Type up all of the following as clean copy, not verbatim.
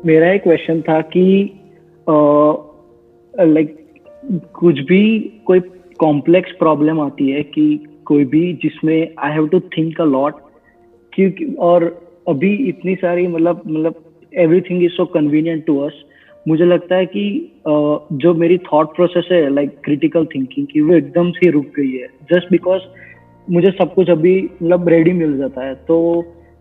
मेरा एक क्वेश्चन था कि लाइक कुछ भी कोई कॉम्प्लेक्स प्रॉब्लम आती है कि कोई भी जिसमें I have to think a lot, क्योंकि और अभी इतनी सारी मतलब everything is so convenient to us. मुझे लगता है कि जो मेरी थॉट प्रोसेस है लाइक क्रिटिकल थिंकिंग की, वो एकदम से रुक गई है जस्ट बिकॉज मुझे सब कुछ अभी मतलब रेडी मिल जाता है। तो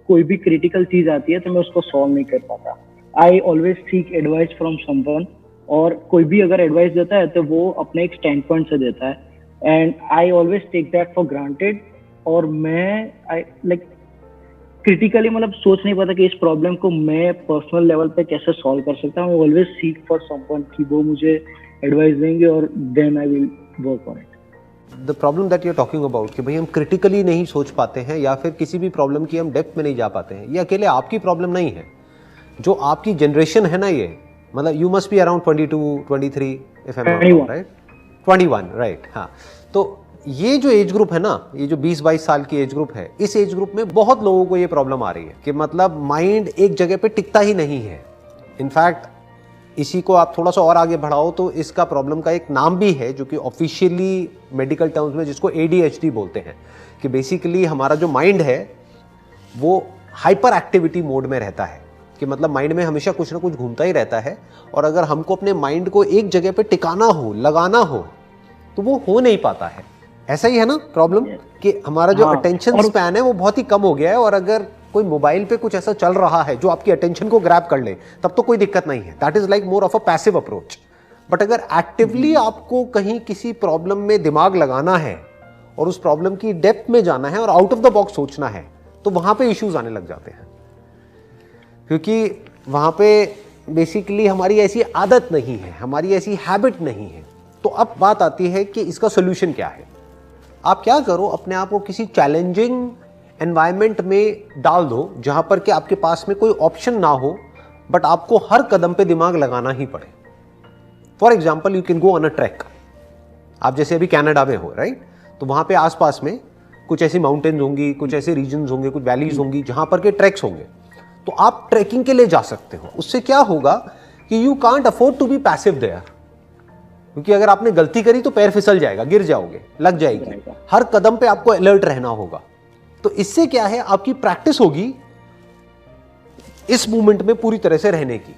कोई भी क्रिटिकल चीज आती है तो मैं उसको सॉल्व नहीं कर पाता। I always seek advice from someone, और कोई भी अगर एडवाइस देता है तो वो अपने एक स्टैंड पॉइंट से देता है and I always take that for granted. और मैं आई लाइक क्रिटिकली मतलब सोच नहीं पाता कि इस प्रॉब्लम को मैं पर्सनल लेवल पे कैसे सॉल्व कर सकता हूँ। ऑलवेज सीक फॉर समवन कि वो मुझे एडवाइस देंगे और then I will work on it. The problem that you are talking about कि भाई हम क्रिटिकली नहीं सोच पाते हैं या फिर किसी भी प्रॉब्लम की हम डेप्थ में नहीं जा पाते हैं, ये अकेले आपकी प्रॉब्लम नहीं है। जो आपकी जनरेशन है ना, ये मतलब you must be around 22, 23 if I am not wrong, right? 21, right. हाँ, तो ये जो एज ग्रुप है ना, ये जो 20-22 साल की एज ग्रुप है, इस एज ग्रुप में बहुत लोगों को ये प्रॉब्लम आ रही है कि मतलब माइंड एक जगह पे टिकता ही नहीं है। इनफैक्ट इसी को आप थोड़ा सा और आगे बढ़ाओ तो इसका प्रॉब्लम का एक नाम भी है जो कि ऑफिशियली मेडिकल टर्म्स में जिसको ADHD बोलते हैं, कि बेसिकली हमारा जो माइंड है वो हाइपर एक्टिविटी मोड में रहता है, कि मतलब माइंड में हमेशा कुछ ना कुछ घूमता ही रहता है। और अगर हमको अपने माइंड को एक जगह पे टिकाना हो, लगाना हो, तो वो हो नहीं पाता है। ऐसा ही है ना प्रॉब्लम, कि हमारा जो अटेंशन स्पैन है वो बहुत ही कम हो गया है। और अगर कोई मोबाइल पे कुछ ऐसा चल रहा है जो आपकी अटेंशन को ग्रैब कर ले, तब तो कोई दिक्कत नहीं है, that is like more of a passive approach. But अगर एक्टिवली आपको कहीं किसी प्रॉब्लम में दिमाग लगाना है और उस प्रॉब्लम की डेप्थ में जाना है और आउट ऑफ द बॉक्स सोचना है, तो वहां पे इश्यूज आने लग जाते हैं, क्योंकि वहां पे बेसिकली हमारी ऐसी आदत नहीं है, हमारी ऐसी हैबिट नहीं है। तो अब बात आती है कि इसका सोल्यूशन क्या है। आप क्या करो, अपने आप को किसी चैलेंजिंग एनवायरनमेंट में डाल दो जहां पर कि आपके पास में कोई ऑप्शन ना हो, बट आपको हर कदम पे दिमाग लगाना ही पड़े। For example, you can go on a track. आप जैसे अभी कनाडा में हो, राइट? तो वहां पे आसपास में कुछ ऐसी माउंटेन्स होंगी, कुछ ऐसे रीजन्स होंगे, कुछ वैलीज होंगी जहां पर के ट्रैक्स होंगे। तो आप ट्रैकिंग के लिए जा सकते हो। उससे क्या होगा कि you can't afford to be passive there, क्योंकि अगर आपने गलती करी तो पैर फिसल जाएगा, गिर जाओगे, लग जाएगी। हर कदम पे आपको अलर्ट रहना होगा। तो इससे क्या है, आपकी प्रैक्टिस होगी इस मूवमेंट में पूरी तरह से रहने की।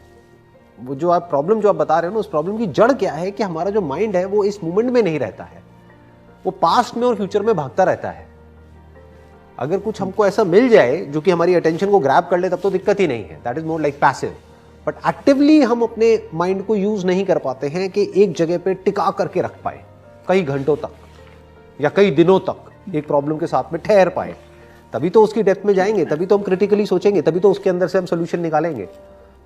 वो जो आप प्रॉब्लम जो आप बता रहे हो ना, उस प्रॉब्लम की जड़ क्या है कि हमारा जो माइंड है वो इस मूवमेंट में नहीं रहता है, वो पास्ट में और फ्यूचर में भागता रहता है। अगर कुछ हमको ऐसा मिल जाए जो कि हमारी अटेंशन को ग्रैब कर ले, तब तो दिक्कत ही नहीं है, that is more like passive. But actively हम अपने माइंड को यूज नहीं कर पाते हैं कि एक जगह पे टिका करके रख पाए कई घंटों तक या कई दिनों तक एक प्रॉब्लम के साथ में ठहर पाए। तभी तो उसकी डेप्थ में जाएंगे, तभी तो हम क्रिटिकली सोचेंगे, तभी तो उसके अंदर से हम सोल्यूशन निकालेंगे।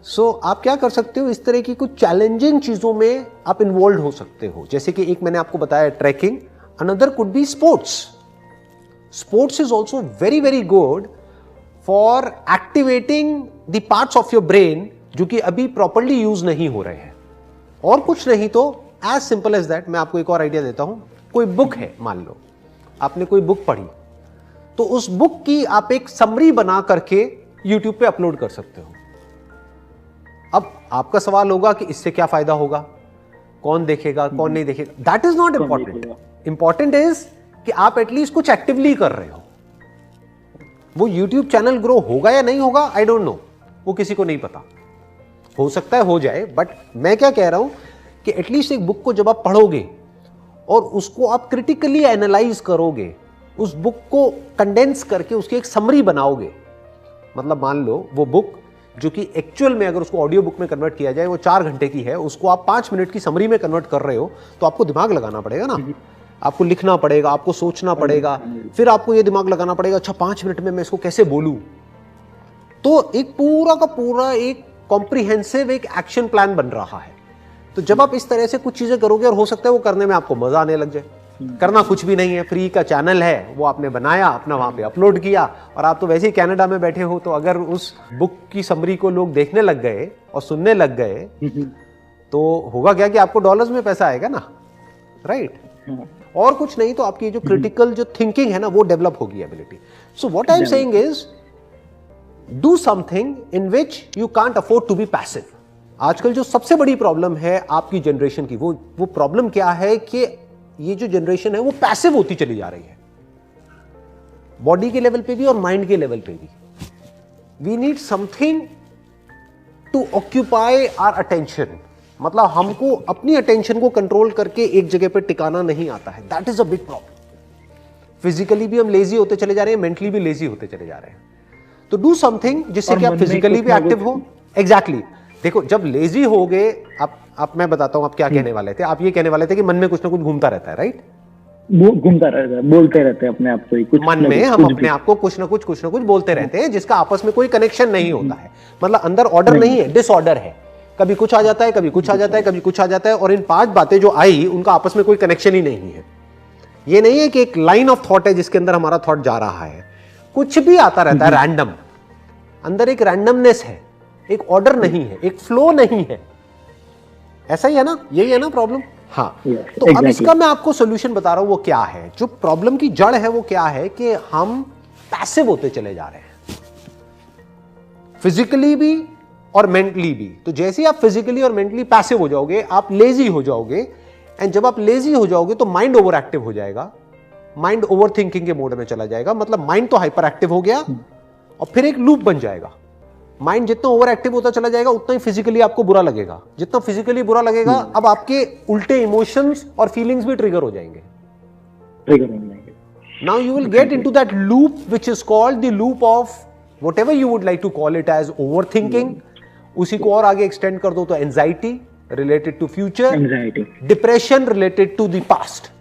सो आप क्या कर सकते हो, इस तरह की कुछ चैलेंजिंग चीजों में आप इन्वॉल्व हो सकते हो। जैसे कि एक मैंने आपको बताया tracking, another could be sports. Sports is also very very good for activating the parts of your brain जो कि अभी प्रॉपरली यूज नहीं हो रहे हैं। और कुछ नहीं तो एज सिंपल एज दैट, मैं आपको एक और आइडिया देता हूं। कोई बुक है, मान लो आपने कोई बुक पढ़ी, तो उस बुक की आप एक समरी बना करके यूट्यूब पे अपलोड कर सकते हो। अब आपका सवाल होगा कि इससे क्या फायदा होगा, कौन देखेगा, कौन नहीं देखेगा। That is not important. Important is कि आप एटलीस्ट कुछ एक्टिवली कर रहे हो। वो यूट्यूब चैनल ग्रो होगा या नहीं होगा, आई डोंट नो, वो किसी को नहीं पता। हो सकता है हो जाए, बट मैं क्या कह रहा हूं कि एटलीस्ट एक बुक को जब आप पढ़ोगे और उसको आप क्रिटिकली एनालाइज करोगे, उस बुक को कंडेंस करके उसकी एक समरी बनाओगे। मतलब मान लो वो बुक जो कि एक्चुअल में अगर उसको ऑडियो बुक में कन्वर्ट किया जाए वो 4 घंटे की है, उसको आप 5 मिनट की समरी में कन्वर्ट कर रहे हो, तो आपको दिमाग लगाना पड़ेगा ना, आपको लिखना पड़ेगा, आपको सोचना पड़ेगा, फिर आपको ये दिमाग लगाना पड़ेगा अच्छा 5 मिनट में मैं इसको कैसे बोलूं। तो एक पूरा का पूरा एक कॉम्प्रिहेंसिव एक एक्शन प्लान बन रहा है। तो जब आप इस तरह से कुछ चीजें करोगे, और हो सकता है वो करने में आपको मजा आने लग जाए। करना कुछ भी नहीं है, फ्री का चैनल है, वो आपने बनाया, अपना वहां पे अपलोड किया, और आप तो वैसे ही कनाडा में बैठे हो, तो अगर उस बुक की समरी को लोग देखने लग गए और सुनने लग गए, तो होगा क्या कि आपको डॉलर्स में पैसा आएगा ना, राइट? और कुछ नहीं तो आपकी जो क्रिटिकल जो थिंकिंग है ना, वो डेवलप होगी ability. So what I am saying is do something in which you can't afford to be passive. आजकल जो सबसे बड़ी प्रॉब्लम है आपकी जनरेशन की, वो प्रॉब्लम क्या है कि ये जो जनरेशन है वो पैसिव होती चली जा रही है, बॉडी के लेवल पे भी और माइंड के लेवल पे भी। We need something to occupy our attention, मतलब हमको अपनी अटेंशन को कंट्रोल करके एक जगह पे टिकाना नहीं आता है। That is a big problem. Physically भी हम लेजी होते चले जा रहे हैं, मेंटली भी लेजी होते चले जा रहे हैं। तो डू समथिंग जिससे कि आप फिजिकली भी एक्टिव हो। एग्जैक्टली देखो, जब लेजी हो गए आप मैं बताता हूं आप क्या कहने वाले थे। आप ये कहने वाले थे कि मन में कुछ ना कुछ घूमता रहता है, राइट? वो घूमता रहता है, बोलते रहते हैं अपने आप को ही कुछ मन में, हम अपने आप को कुछ ना कुछ बोलते रहते हैं जिसका आपस में कोई कनेक्शन नहीं होता है। मतलब अंदर ऑर्डर नहीं है, डिसऑर्डर है। कभी कुछ आ जाता है, कभी कुछ आ जाता है, कभी कुछ आ जाता है, और इन 5 बातें जो आई उनका आपस में कोई कनेक्शन ही नहीं है। ये नहीं है कि एक लाइन ऑफ थॉट है जिसके अंदर हमारा थॉट जा रहा है, कुछ भी आता रहता है रैंडम। अंदर एक रैंडमनेस है, एक ऑर्डर नहीं है, एक फ्लो नहीं है। ऐसा ही है ना, यही है ना प्रॉब्लम? हाँ। तो अब इसका मैं आपको सोल्यूशन बता रहा हूं, वो क्या है। जो प्रॉब्लम की जड़ है वो क्या है कि हम पैसिव होते चले जा रहे हैं, फिजिकली भी और मेंटली भी। तो जैसे ही आप फिजिकली और मेंटली पैसिव हो जाओगे, आप लेजी हो जाओगे, एंड जब आप लेजी हो जाओगे तो माइंड ओवर एक्टिव हो जाएगा, माइंड ओवर थिंकिंग के मोड में चला जाएगा। मतलब माइंड तो हाइपर एक्टिव हो गया और फिर एक लूप बन जाएगा। माइंड जितना ओवर एक्टिव होता चला जाएगा उतना ही फिजिकली आपको बुरा लगेगा। जितना फिजिकली बुरा लगेगा, अब आपके उल्टे इमोशंस और फीलिंग्स भी ट्रिगर हो जाएंगे। Now you will get into that loop which is called the loop of whatever you would like to call it as overthinking. उसी को और आगे एक्सटेंड कर दो तो anxiety related to future, depression related to the past,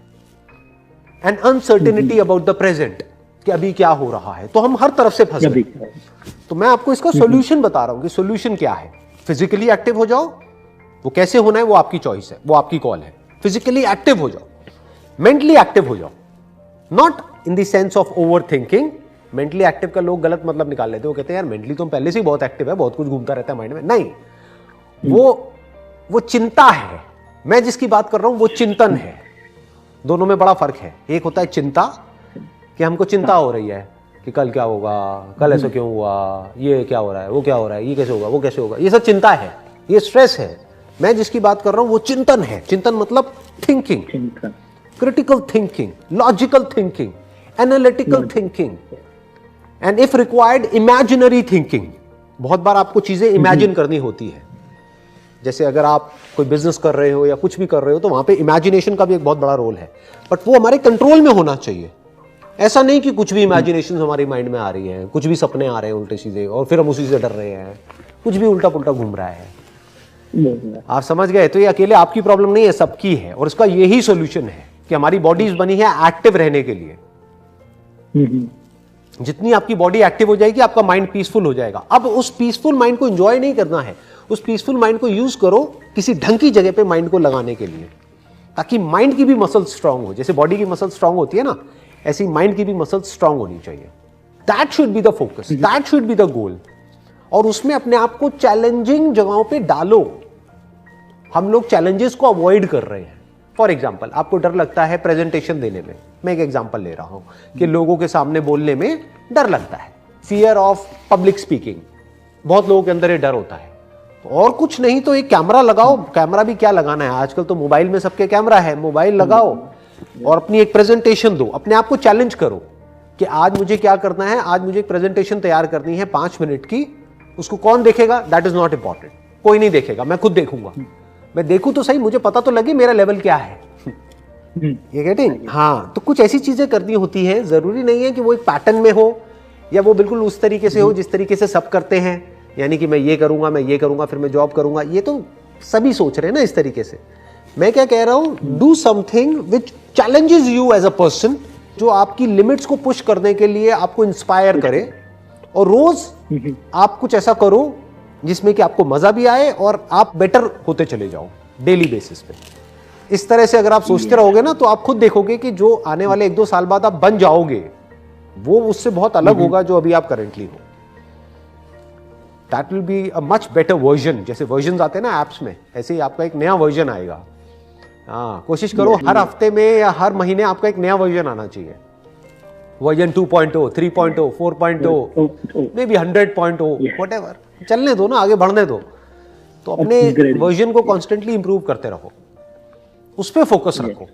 and uncertainty about the present, कि अभी क्या हो रहा है। तो हम हर तरफ से फंस गए। तो मैं आपको इसका सॉल्यूशन बता रहा हूं कि सॉल्यूशन क्या है। फिजिकली एक्टिव हो जाओ, वो कैसे होना है वो आपकी चॉइस है, वो आपकी कॉल है। फिजिकली एक्टिव हो जाओ, मेंटली एक्टिव हो जाओ, not in the sense of over thinking. Mentally active का लोग गलत मतलब निकाल लेते हैं, वो कहते हैं यार मेंटली तो पहले से ही बहुत एक्टिव है, बहुत कुछ घूमता रहता है माइंड में। नहीं, वो चिंता है। मैं जिसकी बात कर रहा हूं वो चिंतन है। दोनों में बड़ा फर्क है। एक होता है चिंता, कि हमको चिंता हो रही है कि कल क्या होगा, कल ऐसा क्यों हुआ, ये क्या हो रहा है, वो क्या हो रहा है, ये कैसे होगा, वो कैसे होगा, ये सब चिंता है, ये स्ट्रेस है। मैं जिसकी बात कर रहा हूं वो चिंतन है। चिंतन मतलब thinking, critical thinking, logical thinking, analytical thinking, and if required imaginary thinking. बहुत बार आपको चीजें इमेजिन करनी होती है। जैसे अगर आप कोई बिजनेस कर रहे हो या कुछ भी कर रहे हो तो वहां पे इमेजिनेशन का भी एक बहुत बड़ा रोल है, बट वो हमारे कंट्रोल में होना चाहिए। ऐसा नहीं कि कुछ भी इमेजिनेशन हमारी माइंड में आ रही है, कुछ भी सपने आ रहे हैं उल्टे सीधे और फिर हम उसी से डर रहे हैं, कुछ भी उल्टा पुल्टा घूम रहा है। आप समझ गए? तो ये अकेले आपकी प्रॉब्लम नहीं है, सबकी है। और इसका यही सॉल्यूशन है कि हमारी बॉडीज बनी है एक्टिव रहने के लिए। जितनी आपकी बॉडी एक्टिव हो जाएगी, आपका माइंड पीसफुल हो जाएगा। अब उस पीसफुल माइंड को एंजॉय नहीं करना है, उस पीसफुल माइंड को यूज करो किसी ढंग की जगह पे माइंड को लगाने के लिए, ताकि माइंड की भी मसल स्ट्रांग हो। जैसे बॉडी की मसल स्ट्रांग होती है ना, ऐसी माइंड की भी मसल स्ट्रांग होनी चाहिए। That should be the focus, that should be the goal. और उसमें अपने आप को चैलेंजिंग जगहों पे डालो। हम लोग चैलेंजेस को अवॉइड कर रहे हैं। फॉर एग्जाम्पल, आपको डर लगता है प्रेजेंटेशन देने में। मैं एक एग्जाम्पल ले रहा हूं कि लोगों के सामने बोलने में डर लगता है, फियर ऑफ पब्लिक स्पीकिंग। बहुत लोगों के अंदर ये डर होता है। और कुछ नहीं तो एक कैमरा लगाओ। कैमरा भी क्या लगाना है, आजकल तो मोबाइल में सबके कैमरा है। मोबाइल लगाओ और अपनी एक प्रेजेंटेशन दो। अपने आप को चैलेंज करो कि आज मुझे क्या करना है। आज मुझे एक प्रेजेंटेशन तैयार करनी है 5 मिनट की। उसको कौन देखेगा, दैट इज नॉट इंपॉर्टेंट। कोई नहीं देखेगा, मैं खुद देखूंगा। मैं देखूं तो सही, मुझे पता तो लगे मेरा लेवल क्या है। ये गेटिंग? हाँ, तो कुछ ऐसी चीजें करनी होती है। जरूरी नहीं है कि वो एक पैटर्न में हो या वो बिल्कुल उस तरीके से हो जिस तरीके से सब करते हैं। यानी कि मैं ये करूंगा, मैं ये करूंगा, फिर मैं जॉब करूंगा। ये तो सभी सोच रहे हैं ना इस तरीके से। मैं क्या कह रहा हूं, do something which challenges you as a person, जो आपकी लिमिट्स को पुश करने के लिए आपको इंस्पायर करे। और रोज आप कुछ ऐसा करो जिसमें कि आपको मजा भी आए और आप बेटर होते चले जाओ डेली बेसिस पे। इस तरह से अगर आप सोचते रहोगे ना, तो आप खुद देखोगे कि जो आने वाले 1-2 साल बाद आप बन जाओगे, वो उससे बहुत अलग होगा जो अभी आप करेंटली हो। That will be a much better version. जैसे वर्जन आते हैं ना एप्स में, ऐसे ही आपका एक नया वर्जन आएगा। हाँ, कोशिश करो हर हफ्ते में या हर महीने आपका एक नया वर्जन आना चाहिए। वर्जन 2.0, 3.0, 4.0, मे बी 100.0, व्हाटएवर, चलने दो ना, आगे बढ़ने दो। तो अपने वर्जन को कॉन्स्टेंटली इंप्रूव करते रहो, उस पर फोकस रखो।